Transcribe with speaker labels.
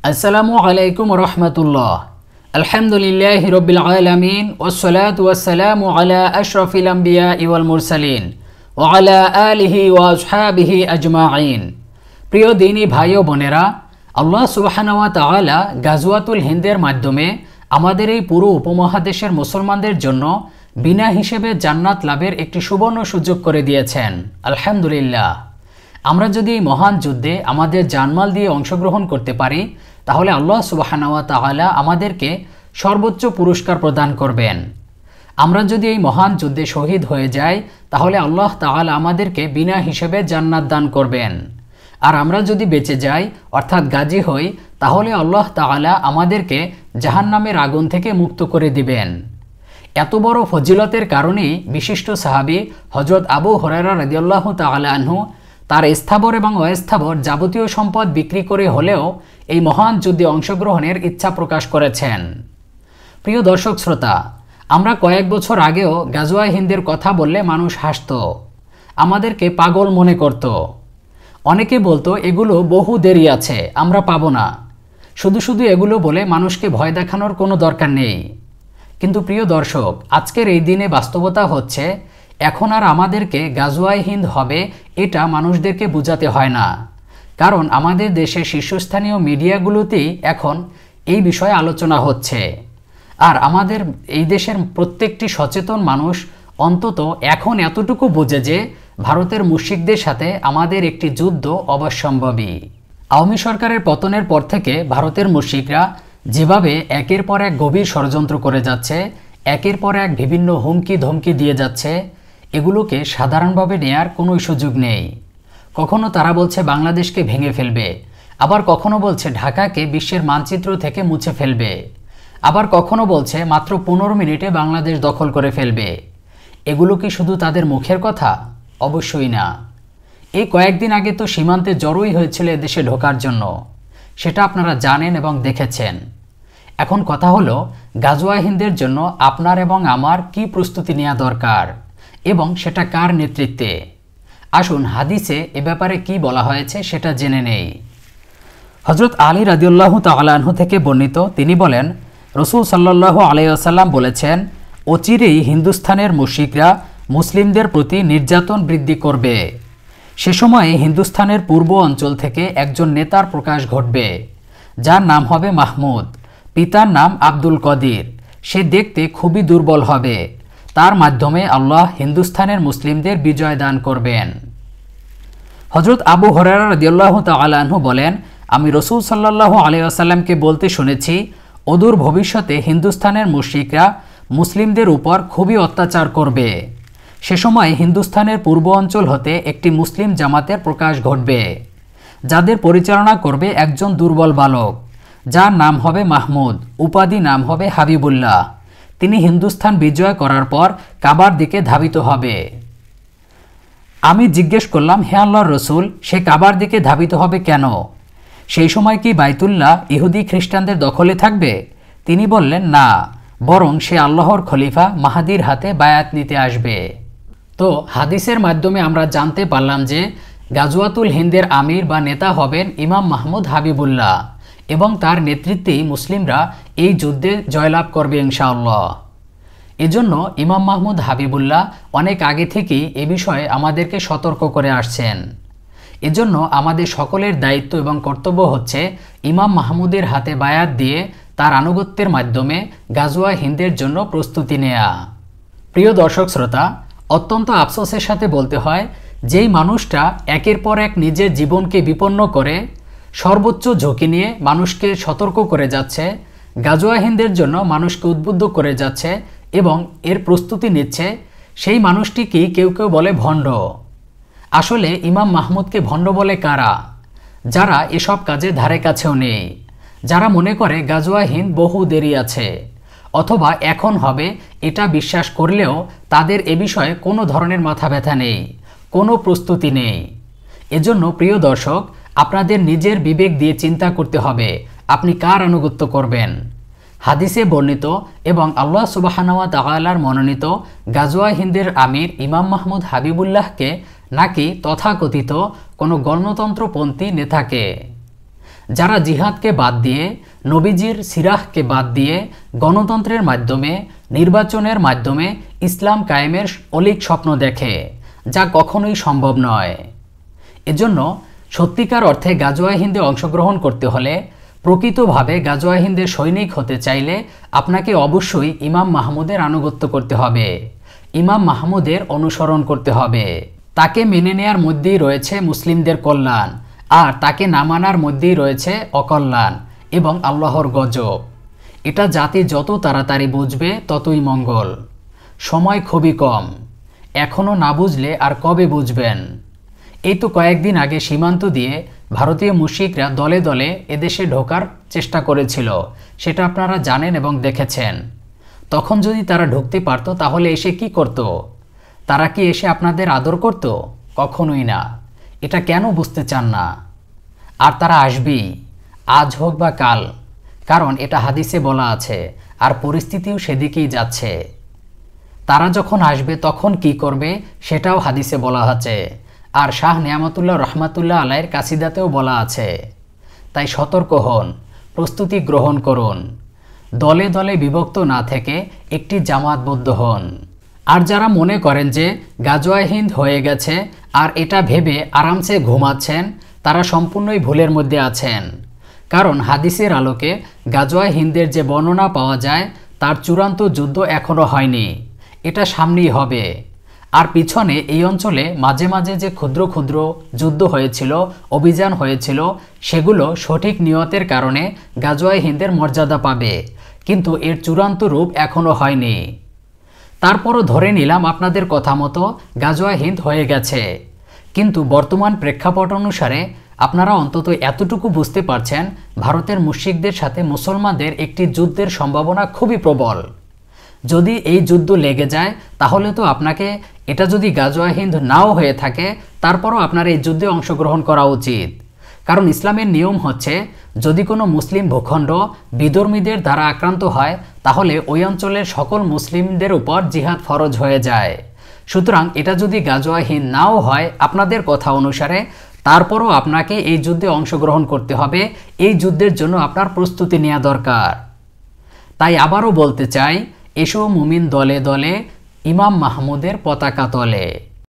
Speaker 1: আসসালামু আলাইকুম রহমতুল্লাহ। আলহামদুলিল্লাহি রব্বিল আলামিন ওয়াসসালাতু ওয়াসসালামু আলা আশরাফিল আম্বিয়া ওয়াল মুরসালিন ওয়া আলা আলিহি ওয়া আসহাবিহি আজমাইন। প্রিয় দিনী ভাই ও বোনেরা, আল্লাহ সুবহানাহু ওয়া তাআলা গাজওয়াতুল হিন্দের মাধ্যমে আমাদের এই পুরো উপমহাদেশের মুসলমানদের জন্য বিনা হিসেবে জান্নাত লাভের একটি সুবর্ণ সুযোগ করে দিয়েছেন। আলহামদুলিল্লাহ। আমরা যদি এই মহান যুদ্ধে আমাদের জানমাল দিয়ে অংশগ্রহণ করতে পারি, তাহলে আল্লাহ সুবহানাহু ওয়া তাআলা আমাদেরকে সর্বোচ্চ পুরস্কার প্রদান করবেন। আমরা যদি এই মহান যুদ্ধে শহীদ হয়ে যাই, তাহলে আল্লাহ তাআলা আমাদেরকে বিনা হিসেবে জান্নাত দান করবেন। আর আমরা যদি বেঁচে যাই অর্থাৎ গাজী হই, তাহলে আল্লাহ তাআলা আমাদেরকে জাহান্নামের আগুন থেকে মুক্ত করে দিবেন। এত বড় ফজিলতের কারণেই বিশিষ্ট সাহাবী হযরত আবু হুরায়রা রাদিয়াল্লাহু তাআলা আনহু তার স্থাবর এবং অস্থাবর যাবতীয় সম্পদ বিক্রি করে হলেও এই মহান যুদ্ধে অংশগ্রহণের ইচ্ছা প্রকাশ করেছেন। প্রিয় দর্শক শ্রোতা, আমরা কয়েক বছর আগেও গাজওয়া হিন্দের কথা বললে মানুষ হাসত, আমাদেরকে পাগল মনে করত। অনেকে বলতো এগুলো বহু দেরি আছে, আমরা পাবো না। শুধু শুধু এগুলো বলে মানুষকে ভয় দেখানোর কোনো দরকার নেই। কিন্তু প্রিয় দর্শক, আজকের এই দিনে বাস্তবতা হচ্ছে এখন আর আমাদেরকে গাজওয়ায়ে হিন্দ হবে এটা মানুষদেরকে বোঝাতে হয় না, কারণ আমাদের দেশের শীর্ষস্থানীয় মিডিয়াগুলোতেই এখন এই বিষয়ে আলোচনা হচ্ছে। আর আমাদের এই দেশের প্রত্যেকটি সচেতন মানুষ অন্তত এখন এতটুকু বোঝে যে ভারতের মুশরিকদের সাথে আমাদের একটি যুদ্ধ অবশ্যম্ভাবী। আওয়ামী সরকারের পতনের পর থেকে ভারতের মুশরিকরা যেভাবে একের পর এক গভীর ষড়যন্ত্র করে যাচ্ছে, একের পর এক বিভিন্ন হুমকি ধমকি দিয়ে যাচ্ছে, এগুলোকে সাধারণভাবে নেয়ার কোনো সুযোগ নেই। কখনো তারা বলছে বাংলাদেশকে ভেঙে ফেলবে, আবার কখনো বলছে ঢাকাকে বিশ্বের মানচিত্র থেকে মুছে ফেলবে, আবার কখনো বলছে মাত্র 15 মিনিটে বাংলাদেশ দখল করে ফেলবে। এগুলো কি শুধু তাদের মুখের কথা? অবশ্যই না। এই কয়েকদিন আগে তো সীমান্তে জড়োই হয়েছিল এদেশে ঢোকার জন্য, সেটা আপনারা জানেন এবং দেখেছেন। এখন কথা হলো গাজওয়া হিন্দের জন্য আপনার এবং আমার কি প্রস্তুতি নেওয়া দরকার এবং সেটা কার নেতৃত্বে। আসুন হাদিসে এ ব্যাপারে কি বলা হয়েছে সেটা জেনে নেই। হযরত আলী রাদিয়াল্লাহু তাআলা আনহু থেকে বর্ণিত, তিনি বলেন, রাসূল সাল্লাল্লাহু আলাইহি ওয়াসাল্লাম বলেছেন, অচিরেই হিন্দুস্তানের মুশরিকরা মুসলিমদের প্রতি নির্যাতন বৃদ্ধি করবে। সে সময়ে হিন্দুস্তানের পূর্ব অঞ্চল থেকে একজন নেতার প্রকাশ ঘটবে, যার নাম হবে মাহমুদ। পিতার নাম আব্দুল কদির। সে দেখতে খুবই দুর্বল হবে। তার মাধ্যমে আল্লাহ হিন্দুস্তানের মুসলিমদের বিজয় দান করবেন। হযরত আবু হুরায়রা রাদিয়াল্লাহু তাআলা আনহু বলেন, আমি রাসূল সাল্লাল্লাহু আলাইহি ওয়াসাল্লামকে বলতে শুনেছি, অদূর ভবিষ্যতে হিন্দুস্তানের মুশরিকরা মুসলিমদের উপর খুবই অত্যাচার করবে। সে সময় হিন্দুস্তানের পূর্ব অঞ্চল হতে একটি মুসলিম জামাতের প্রকাশ ঘটবে, যাদের পরিচালনা করবে একজন দুর্বল বালক, যার নাম হবে মাহমুদ, উপাধি নাম হবে হাবিবুল্লাহ। তিনি হিন্দুস্তান বিজয় করার পর কাবার দিকে ধাবিত হবে। আমি জিজ্ঞেস করলাম, হে আল্লাহর রসুল, সে কাবার দিকে ধাবিত হবে কেন? সেই সময় কি বাইতুল্লাহ ইহুদি খ্রিস্টানদের দখলে থাকবে? তিনি বললেন, না, বরং সে আল্লাহর খলিফা মাহাদির হাতে বায়াত নিতে আসবে। তো হাদিসের মাধ্যমে আমরা জানতে পারলাম যে গাজওয়াতুল হিন্দের আমির বা নেতা হবেন ইমাম মাহমুদ হাবিবুল্লাহ, এবং তার নেতৃত্বেই মুসলিমরা এই যুদ্ধে জয়লাভ করবে ইনশাআল্লাহ। এজন্য ইমাম মাহমুদ হাবিবুল্লাহ অনেক আগে থেকেই এ বিষয়ে আমাদেরকে সতর্ক করে আসছেন। এজন্য আমাদের সকলের দায়িত্ব এবং কর্তব্য হচ্ছে ইমাম মাহমুদের হাতে বায়াত দিয়ে তার আনুগত্যের মাধ্যমে গাজওয়া হিন্দের জন্য প্রস্তুতি নেয়া। প্রিয় দর্শক শ্রোতা, অত্যন্ত আফসোসের সাথে বলতে হয়, যেই মানুষটা একের পর এক নিজের জীবনকে বিপন্ন করে সর্বোচ্চ ঝুঁকি নিয়ে মানুষকে সতর্ক করে যাচ্ছে, গাজওয়া হিন্দের জন্য মানুষকে উদ্বুদ্ধ করে যাচ্ছে এবং এর প্রস্তুতি নিচ্ছে, সেই মানুষটিকেই কেউ কেউ বলে ভণ্ড। আসলে ইমাম মাহমুদকে ভণ্ড বলে কারা? যারা এসব কাজে ধারে কাছেও নেই, যারা মনে করে গাজওয়া হিন্দ বহু দেরি আছে অথবা এখন হবে এটা বিশ্বাস করলেও তাদের এ বিষয়ে কোনো ধরনের মাথা ব্যথা নেই, কোনো প্রস্তুতি নেই। এজন্য প্রিয় দর্শক, আপনাদের নিজের বিবেক দিয়ে চিন্তা করতে হবে আপনি কার আনুগত্য করবেন। হাদিসে বর্ণিত এবং আল্লাহ সুবহানাহু ওয়া তাআলার মনোনীত গাজওয়া হিন্দের আমির ইমাম মাহমুদ হাবিবুল্লাহকে নাকি তথাকথিত কোনো গণতন্ত্রপন্থী নেতাকে, যারা জিহাদকে বাদ দিয়ে, নবীজির সিরাহকে বাদ দিয়ে গণতন্ত্রের মাধ্যমে, নির্বাচনের মাধ্যমে ইসলাম কায়েমের অলীক স্বপ্ন দেখে, যা কখনোই সম্ভব নয়। এজন্য সত্যিকার অর্থে গাজওয়া হিন্দে অংশগ্রহণ করতে হলে, প্রকৃতভাবে গাজওয়া হিন্দের সৈনিক হতে চাইলে আপনাকে অবশ্যই ইমাম মাহমুদের আনুগত্য করতে হবে, ইমাম মাহমুদের অনুসরণ করতে হবে। তাকে মেনে নেয়ার মধ্যেই রয়েছে মুসলিমদের কল্যাণ, আর তাকে না মানার মধ্যেই রয়েছে অকল্যাণ এবং আল্লাহর গজব। এটা জাতি যত তাড়াতাড়ি বুঝবে ততই মঙ্গল। সময় খুবই কম, এখনও না বুঝলে আর কবে বুঝবেন? এই তো কয়েকদিন আগে সীমান্ত দিয়ে ভারতীয় মুশরিকরা দলে দলে এদেশে ঢোকার চেষ্টা করেছিল, সেটা আপনারা জানেন এবং দেখেছেন। তখন যদি তারা ঢুকতে পারত তাহলে এসে কি করত? তারা কি এসে আপনাদের আদর করত? কখনোই না। এটা কেন বুঝতে চান না? আর তারা আসবেই, আজ হোক বা কাল, কারণ এটা হাদিসে বলা আছে, আর পরিস্থিতিও সেদিকেই যাচ্ছে। তারা যখন আসবে তখন কি করবে সেটাও হাদিসে বলা আছে, আর শাহ নিয়ামতুল্লাহ রহমাতুল্লাহ আলাইয়ের কাসিদাতেও বলা আছে। তাই সতর্ক হন, প্রস্তুতি গ্রহণ করুন, দলে দলে বিভক্ত না থেকে একটি জামাতবদ্ধ হন। আর যারা মনে করেন যে গাজওয়া হিন্দ হয়ে গেছে আর এটা ভেবে আরামসে ঘুমাচ্ছেন, তারা সম্পূর্ণই ভুলের মধ্যে আছেন। কারণ হাদিসের আলোকে গাজওয়া হিন্দের যে বর্ণনা পাওয়া যায় তার চূড়ান্ত যুদ্ধ এখনও হয়নি, এটা সামনেই হবে। আর পিছনে এই অঞ্চলে মাঝে মাঝে যে ক্ষুদ্র ক্ষুদ্র যুদ্ধ হয়েছিল, অভিযান হয়েছিল, সেগুলো সঠিক নিয়তের কারণে গাজওয়া হিন্দের মর্যাদা পাবে, কিন্তু এর চূড়ান্ত রূপ এখনও হয়নি। তারপরও ধরে নিলাম আপনাদের কথা মতো গাজওয়া হিন্দ হয়ে গেছে, কিন্তু বর্তমান প্রেক্ষাপট অনুসারে আপনারা অন্তত এতটুকু বুঝতে পারছেন ভারতের মুশরিকদের সাথে মুসলমানদের একটি যুদ্ধের সম্ভাবনা খুবই প্রবল। যদি এই যুদ্ধ লেগে যায় তাহলে তো আপনাকে, এটা যদি গাজওয়া হিন্দ নাও হয়ে থাকে, তারপরও আপনার এই যুদ্ধে অংশগ্রহণ করা উচিত। কারণ ইসলামের নিয়ম হচ্ছে, যদি কোনো মুসলিম ভূখণ্ড বিধর্মীদের দ্বারা আক্রান্ত হয় তাহলে ওই অঞ্চলের সকল মুসলিমদের উপর জিহাদ ফরজ হয়ে যায়। সুতরাং এটা যদি গাজওয়া হিন্দ নাও হয় আপনাদের কথা অনুসারে, তারপরও আপনাকে এই যুদ্ধে অংশগ্রহণ করতে হবে। এই যুদ্ধের জন্য আপনার প্রস্তুতি নেওয়া দরকার। তাই আবারও বলতে চাই, এসো মুমিন দলে দলে ইমাম মাহমুদের পতাকা তলে।